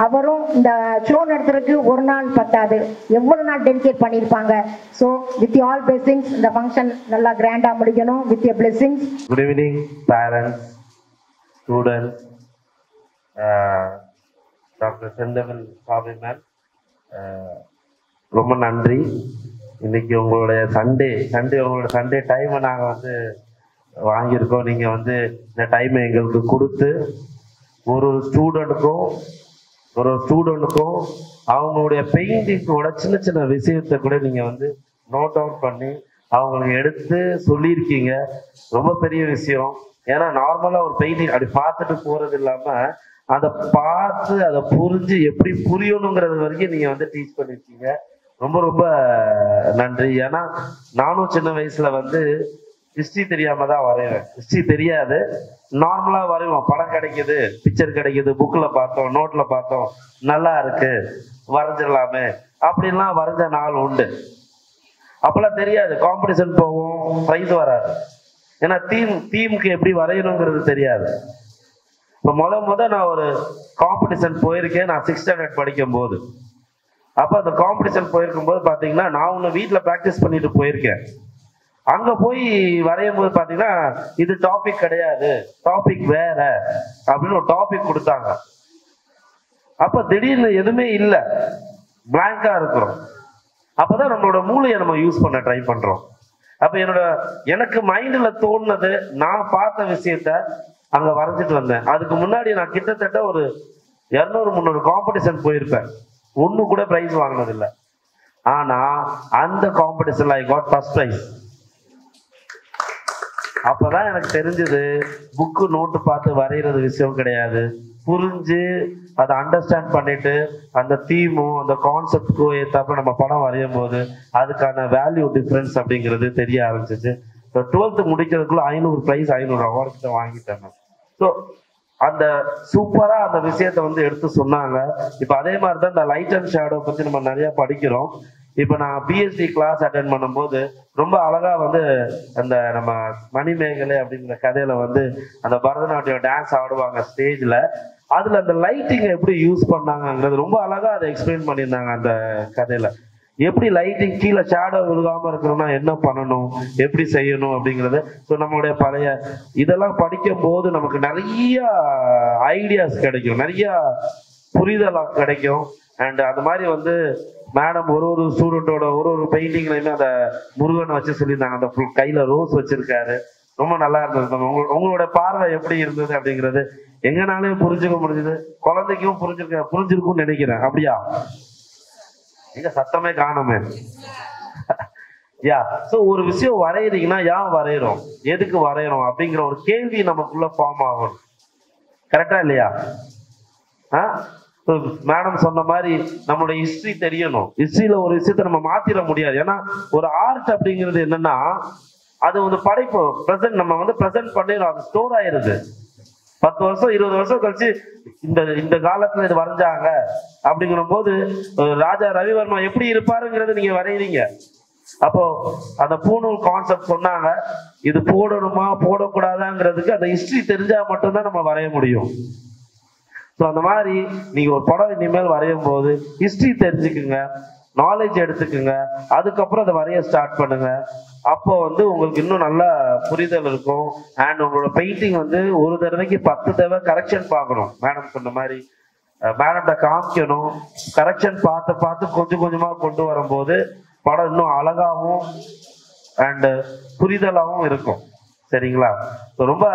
அவரும் இந்த show நடத்துறதுக்கு ஒரு நாள் பத்தாது, எவ்வளவு நாள் டெடிகேட் பண்ணியிருப்பாங்க. ஸோ வித் ஆல் பிளெஸிங்ஸ் இந்த ஃபங்க்ஷன் நல்லா கிராண்டா முடிக்கணும். With your blessings. Good evening parents, students, doctor செந்தமிழ் சாமி மேம், ரொம்ப நன்றி. இன்னைக்கு உங்களுடைய உங்களோட சண்டே டைமை நாங்கள் வந்து வாங்கியிருக்கோம். நீங்கள் வந்து இந்த டைமை எங்களுக்கு கொடுத்து ஒரு ஸ்டூடெண்ட்டுக்கும் அவங்களுடைய பெயிண்டிங்கோட சின்ன சின்ன விஷயத்தை கூட நீங்கள் வந்து நோட் அவுட் பண்ணி அவங்களுக்கு எடுத்து சொல்லியிருக்கீங்க. ரொம்ப பெரிய விஷயம். ஏன்னா நார்மலாக ஒரு பெயிண்டிங் அப்படி பார்த்துட்டு போகிறது இல்லாமல் அதை பார்த்து அதை புரிஞ்சு எப்படி புரியணுங்கிறது வரைக்கும் நீங்க வந்து டீச் பண்ணிருக்கீங்க. ரொம்ப ரொம்ப நன்றி. ஏன்னா நானும் சின்ன வயசுல வந்து ஹிஸ்டரி தெரியாம தான் வரைவேன். ஹிஸ்டரி தெரியாது, நார்மலா வரைவோம். படம் கிடைக்குது, பிக்சர் கிடைக்குது, புக்ல பார்த்தோம், நோட்ல பார்த்தோம், நல்லா இருக்கு வரைஞ்சிடலாமே அப்படின்லாம் வரைஞ்ச நாள் உண்டு. அப்பெல்லாம் தெரியாது, காம்படிஷன் போவோம், ப்ரைஸ் வராது. ஏன்னா தீமுக்கு எப்படி வரையணுங்கிறது தெரியாது. இப்போ நான் ஒரு காம்படிஷன் போயிருக்கேன். நான் 6th ஸ்டாண்டர்ட் படிக்கும் போது. அப்போ அந்த காம்படிஷன் போயிருக்கும் போது பார்த்தீங்கன்னா நான் ஒன்று வீட்டில் ப்ராக்டிஸ் பண்ணிட்டு போயிருக்கேன். அங்கே போய் வரையும் போது பார்த்தீங்கன்னா இது டாபிக் கிடையாது, டாபிக் வேற அப்படின்னு ஒரு டாபிக் கொடுத்தாங்க. அப்போ திடீர்னு எதுவுமே இல்லை, பிளாங்கா இருக்கிறோம். அப்போதான் நம்மளோட மூளையை நம்ம யூஸ் பண்ண ட்ரை பண்றோம். அப்ப எனக்கு மைண்ட்ல தோணுனது, நான் பார்த்த விஷயத்த அங்க வரைஞ்சிட்டு வந்தேன். அதுக்கு முன்னாடி நான் கிட்டத்தட்ட ஒரு 200-300 காம்படிஷன் போயிருப்பேன். ஒண்ணு கூட பிரைஸ் வாங்கினது இல்லை. ஆனா அந்த காம்படிஷன்ல ஐ காட் ஃபர்ஸ்ட் பிரைஸ். அப்பதான் எனக்கு தெரிஞ்சது, புக்கு நோட்டு பார்த்து வரைகிறது விஷயம் கிடையாது, புரிஞ்சு அதை அண்டர்ஸ்டாண்ட் பண்ணிட்டு அந்த தீமும் அந்த கான்செப்டுக்கும் ஏற்றாப்ப நம்ம படம் வரையும் போது அதுக்கான வேல்யூ டிஃப்ரென்ஸ் அப்படிங்கிறது தெரிய ஆரம்பிச்சிச்சு. 12th முடிக்கிறதுக்குள்ள 500 பிரைஸ் 500 அவார்டு கிட்ட வாங்கிட்டாங்க. ஸோ அந்த சூப்பரா அந்த விஷயத்த வந்து எடுத்து சொன்னாங்க. இப்ப அதே மாதிரிதான் இந்த லைட் அண்ட் ஷேடோ பத்தி நம்ம நிறைய படிக்கிறோம். இப்ப நான் பிஹெச்டி கிளாஸ் அட்டென்ட் பண்ணும்போது ரொம்ப அழகா வந்து அந்த நம்ம மணிமேகலை அப்படிங்கிற கதையில வந்து அந்த பரதநாட்டியம் டான்ஸ் ஆடுவாங்க ஸ்டேஜ்ல. அதுல அந்த லைட்டிங்கை எப்படி யூஸ் பண்ணாங்கிறது ரொம்ப அழகா அதை எக்ஸ்பிளைன் பண்ணியிருந்தாங்க அந்த கதையில. எப்படி லைட்டிங் கீழே ஷேடோ விழுகாம இருக்கணும்னா என்ன பண்ணணும், எப்படி செய்யணும் அப்படிங்கிறது. ஸோ நம்மளுடைய பழைய இதெல்லாம் படிக்கும் போது நமக்கு நிறைய ஐடியாஸ் கிடைக்கும், நிறைய புரிதல் கிடைக்கும். அண்ட் அது மாதிரி வந்து மேடம் ஒரு ஸ்டூடெண்டோட ஒரு பெயிண்டிங்லையுமே அந்த முருகனை வச்சு சொல்லியிருந்தாங்க. அந்த கையில ரோஸ் வச்சிருக்காரு, ரொம்ப நல்லா இருந்தது. உங்களோட பார்வை எப்படி இருந்தது அப்படிங்கிறது எங்கனாலும் புரிஞ்சுக்க முடிஞ்சது, குழந்தைக்கும் புரிஞ்சிருக்கும்னு நினைக்கிறேன். அப்படியா? எங்க சத்தமே காணுமே. யா ஸோ ஒரு விஷயம் வரைகிறீங்கன்னா ஏன் வரைகிறோம், எதுக்கு வரைகிறோம் அப்படிங்கிற ஒரு கேள்வி நமக்குள்ள ஃபார்ம் ஆகணும். கரெக்டா இல்லையா? மேடம் சொன்ன மாதிரி நம்மளோட ஹிஸ்டரி தெரியணும். ஹிஸ்டரியில ஒரு விஷயத்த நம்ம மாத்திர முடியாது. ஏன்னா ஒரு ஆர்ட் அப்படிங்கிறது என்னன்னா அது வந்து படைப்பு பிரசன்ட், நம்ம வந்து பிரசன்ட் பண்ணிடும், அது ஸ்டோர் ஆயிருது. 10 வருஷம் 20 வருஷம் கழிச்சு இந்த காலத்துல இது வரைஞ்சாங்க அப்படிங்கிற போது ராஜா ரவிவர்மா எப்படி இருப்பாருங்கிறது நீங்க வரைகிறீங்க. அப்போ அந்த பூணூல் கான்செப்ட் சொன்னாங்க, இது போடணுமா போடக்கூடாதாங்கிறதுக்கு அந்த ஹிஸ்டரி தெரிஞ்சா மட்டும்தான் நம்ம வரைய முடியும். ஸோ அந்த மாதிரி நீங்க ஒரு படம் இனிமேல் வரையும் போது ஹிஸ்டரி தெரிஞ்சுக்குங்க, நாலேஜ் எடுத்துக்குங்க, அதுக்கப்புறம் அதை வரைய ஸ்டார்ட் பண்ணுங்க. அப்போ வந்து உங்களுக்கு இன்னும் நல்லா புரிதல் இருக்கும். அண்ட் உங்களோட பெயிண்டிங் வந்து ஒரு தடவைக்கு 10 தடவை கரெக்ஷன் பார்க்கணும். மேடம் சொன்ன மாதிரி மேடம்கிட்ட காமிக்கணும். கரெக்ஷன் பார்த்து கொஞ்சம் கொஞ்சமா கொண்டு வரும்போது படம் இன்னும் அழகாகவும் அண்ட் புரிதலாகவும் இருக்கும். சரிங்களா? ரொம்ப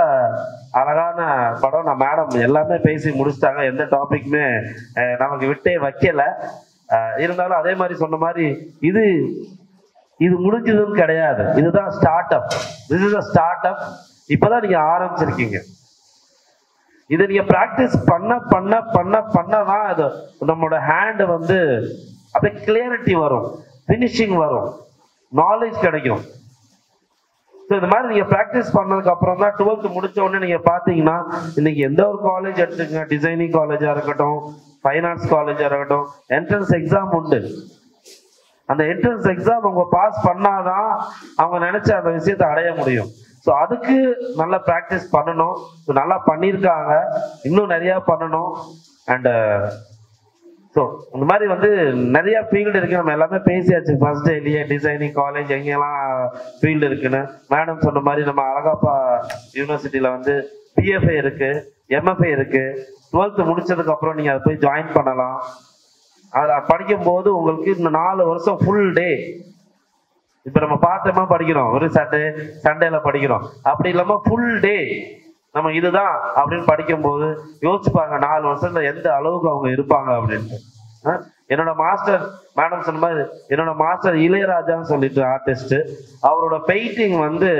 அழகான படம். நான் மேடம் எல்லாமே பேசி முடிச்சிட்டாங்க, எந்த டாபிக்குமே நமக்கு விட்டே வைக்கல. இருந்தாலும் அதே மாதிரி சொன்ன மாதிரி இது முடிஞ்சதுன்னு கிடையாது, இதுதான் start up. This is a start up. இப்பதான் நீங்க ஆரம்பிச்சிருக்கீங்க. இதை நீங்க பிராக்டிஸ் பண்ணதான் அது நம்மளோட ஹேண்ட் வந்து அப்படியே கிளியரிட்டி வரும், ஃபினிஷிங் வரும், நாலேஜ் கிடைக்கும். ஸோ இந்த மாதிரி நீங்க ப்ராக்டிஸ் பண்ணதுக்கு அப்புறம் தான் 12th முடிச்ச உடனே நீங்க பாத்தீங்கன்னா இன்னைக்கு எந்த ஒரு காலேஜ் எடுத்துக்கங்க, டிசைனிங் காலேஜா இருக்கட்டும், ஃபைன் ஆர்ட்ஸ் காலேஜா இருக்கட்டும், என்ட்ரன்ஸ் எக்ஸாம் உண்டு. அந்த என்ட்ரன்ஸ் எக்ஸாம் அவங்க பாஸ் பண்ணாதான் அவங்க நினைச்ச அந்த விஷயத்தை அடைய முடியும். ஸோ அதுக்கு நல்லா ப்ராக்டிஸ் பண்ணணும். நல்லா பண்ணியிருக்காங்க, இன்னும் நிறைய பண்ணணும். அண்ட் ஸோ இந்த மாதிரி வந்து நிறைய ஃபீல்டு இருக்கு. நம்ம எல்லாமே பேசியாச்சு ஃபர்ஸ்ட் டேலயே, டிசைனிங் காலேஜ் எங்கெல்லாம் ஃபீல்டு இருக்குன்னு. மேடம் சொன்ன மாதிரி நம்ம அழகாப்பா யூனிவர்சிட்டியில வந்து பிஎஃப்ஐ இருக்கு, எம்எஃப்ஐ இருக்கு. 12th முடிச்சதுக்கு அப்புறம் நீங்க அதை போய் ஜாயின் பண்ணலாம். அதை படிக்கும் போது உங்களுக்கு இந்த 4 வருஷம் ஃபுல் டே. இப்ப நம்ம பார்த்தமா படிக்கிறோம், ஒரு சண்டேல படிக்கிறோம், அப்படி இல்லாம ஃபுல் டே நம்ம இதுதான் அப்படின்னு படிக்கும் போது யோசிச்சுப்பாங்க 4 வருஷத்துல எந்த அளவுக்கு அவங்க இருப்பாங்க அப்படின்ட்டு. என்னோட மாஸ்டர் மேடம் சொன்ன மாதிரி, என்னோட மாஸ்டர் இளையராஜான்னு சொல்லிட்டு ஆர்டிஸ்ட், அவரோட பெயிண்டிங் வந்து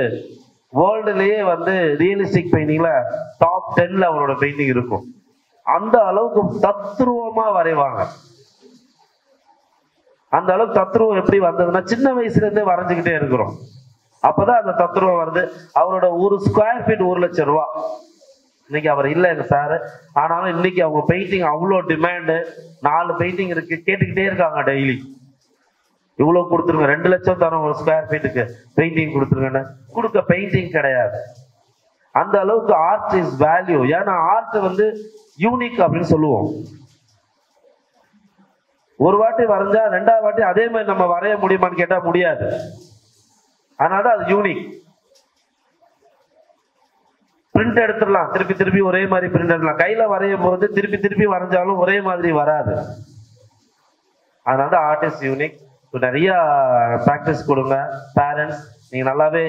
வேர்ல்டுலயே வந்து ரியலிஸ்டிக் பெயிண்டிங்ல டாப் 10ல அவரோட பெயிண்டிங் இருக்கும். அந்த அளவுக்கு தத்ரூபமா வரைவாங்க. அந்த அளவுக்கு தத்ரூபம் எப்படி வந்ததுன்னா சின்ன வயசுல இருந்தே வரைஞ்சுக்கிட்டே இருக்கிறோம். அப்பதான் அந்த தத்ரூபம் வருது. அவரோட ஒரு ஸ்கொயர் ஃபீட் 1 லட்சம் ரூபா. இன்னைக்கு அவர் இல்லை எங்க சார். ஆனாலும் இன்னைக்கு அவங்க பெயிண்டிங் அவ்வளோ டிமாண்டு. 4 பெயிண்டிங் இருக்கு, கேட்டுக்கிட்டே இருக்காங்க டெய்லி. இவ்வளவு கொடுத்துருங்க, 2 லட்சம் தரோம் ஒரு ஸ்கொயர் ஃபீட்டுக்கு, பெயிண்டிங் கொடுத்துருங்கன்னு. கொடுக்க பெயிண்டிங் கிடையாது. அந்த அளவுக்கு ஆர்ட் இஸ் வேல்யூ. ஏன்னா ஆர்ட் வந்து யூனிக் அப்படின்னு சொல்லுவோம். ஒரு வாட்டி வரைஞ்சா 2வது வாட்டி அதே மாதிரி நம்ம வரைய முடியுமான்னு கேட்டா முடியாது. அதனாலதான் அது யூனிக். பிரிண்ட் எடுத்துடலாம், திருப்பி திருப்பி ஒரே மாதிரி பிரிண்ட் எடுக்கலாம். கையில வரையும் போது திருப்பி திருப்பி வரைஞ்சாலும் ஒரே மாதிரி வராது. அதனால ஆர்டிஸ்ட் யூனிக். நிறைய ப்ராக்டிஸ் கொடுங்க. பேரண்ட்ஸ் நீங்க நல்லாவே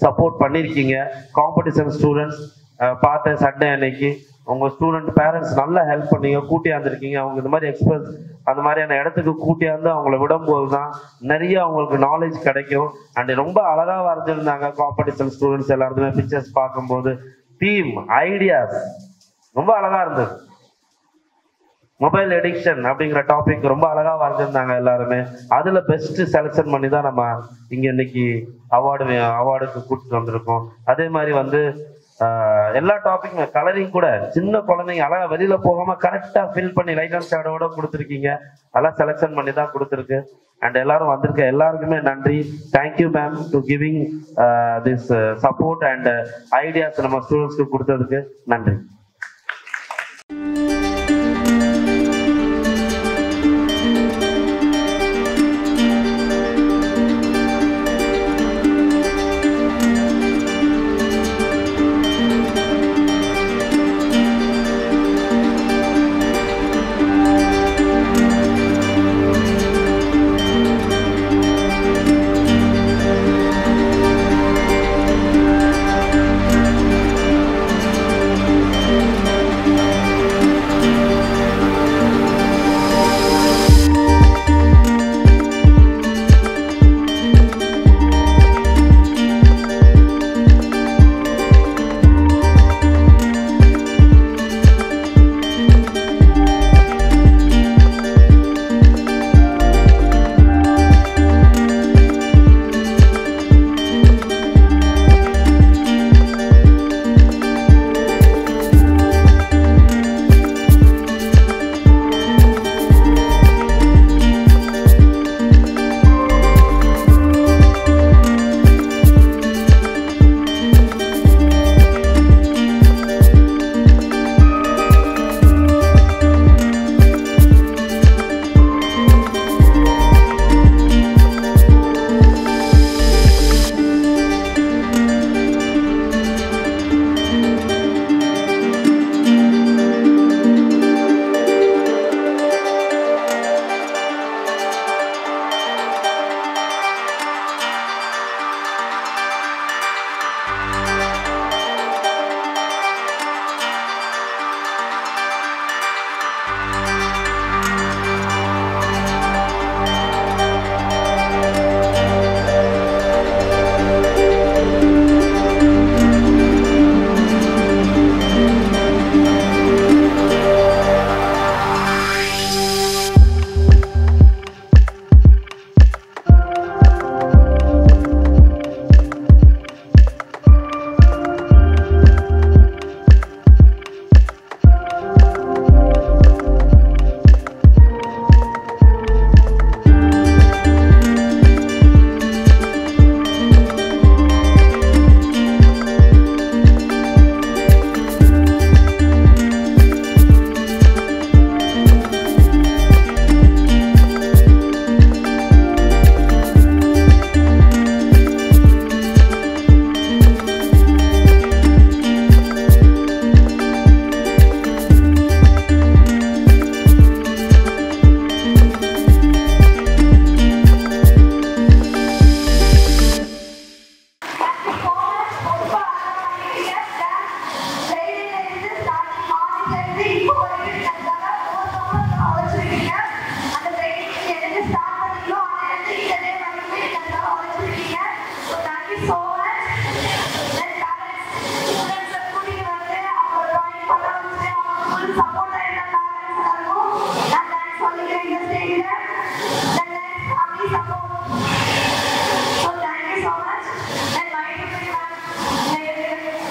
சப்போர்ட் பண்ணிருக்கீங்க. காம்படிஷன் ஸ்டூடெண்ட்ஸ் பார்த்தேன் சண்டே அன்னைக்கு. உங்க ஸ்டூடெண்ட் பேரண்ட்ஸ் நல்லா ஹெல்ப் பண்ணீங்க, கூட்டியாந்துருக்கீங்க. அவங்க இந்த மாதிரி எக்ஸ்பிரஸ் அந்த மாதிரியான இடத்துக்கு கூட்டியாந்து அவங்கள விடும்போது தான் நிறைய அவங்களுக்கு நாலேஜ் கிடைக்கும். அண்ட் ரொம்ப அழகா வரைஞ்சிருந்தாங்க காம்படிஷன் ஸ்டூடெண்ட்ஸ் எல்லாருமே. பிக்சர்ஸ் பார்க்கும்போது தீம் ஐடியாஸ் ரொம்ப அழகா இருந்தது. மொபைல் எடிக்ஷன் அப்படிங்கிற டாபிக் ரொம்ப அழகா வரைஞ்சிருந்தாங்க எல்லாருமே. அதுல பெஸ்ட் செலக்ஷன் பண்ணி தான் நம்ம இங்க இன்னைக்கு அவார்டுக்கு கூட்டிட்டு வந்திருக்கோம். அதே மாதிரி வந்து எல்லா டாபிக்குமே கலரிங் கூட சின்ன குழந்தைங்க அழகா வெளியில போகாம கரெக்டா ஃபில் பண்ணி லைட் அண்ட் ஷேடோட கொடுத்துருக்கீங்க. அதெல்லாம் செலக்ஷன் பண்ணி தான் கொடுத்துருக்கு. அண்ட் எல்லாரும் வந்திருக்க எல்லாருக்குமே நன்றி. Thank you ma'am to giving this support and ideas நம்ம ஸ்டூடெண்ட்ஸ்க்கு கொடுத்ததுக்கு நன்றி.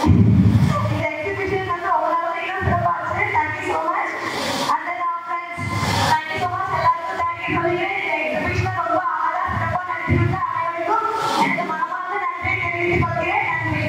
இந்த எக்ஸிபிஷன் வந்து உங்களால இன்னும் சிறப்பாச்சு. Thank you so much. And then our friends, thank you so much. எல்லாருக்கும் தேங்க்யூ சொல்லிக்கிறேன். இந்த எக்ஸிபிஷனை ரொம்ப அழகாக சிறப்பாக நடத்திவிட்டு அனைவருக்கும் எனக்கு மனமார்ந்த நன்றி தெரிவித்துக் கொள்கிறேன். நன்றி.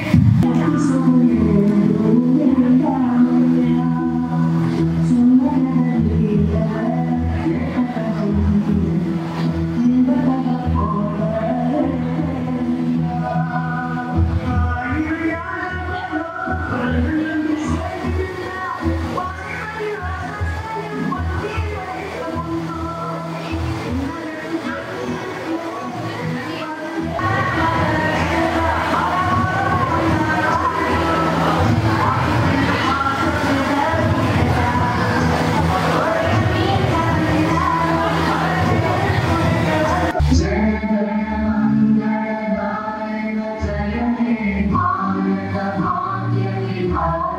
Jai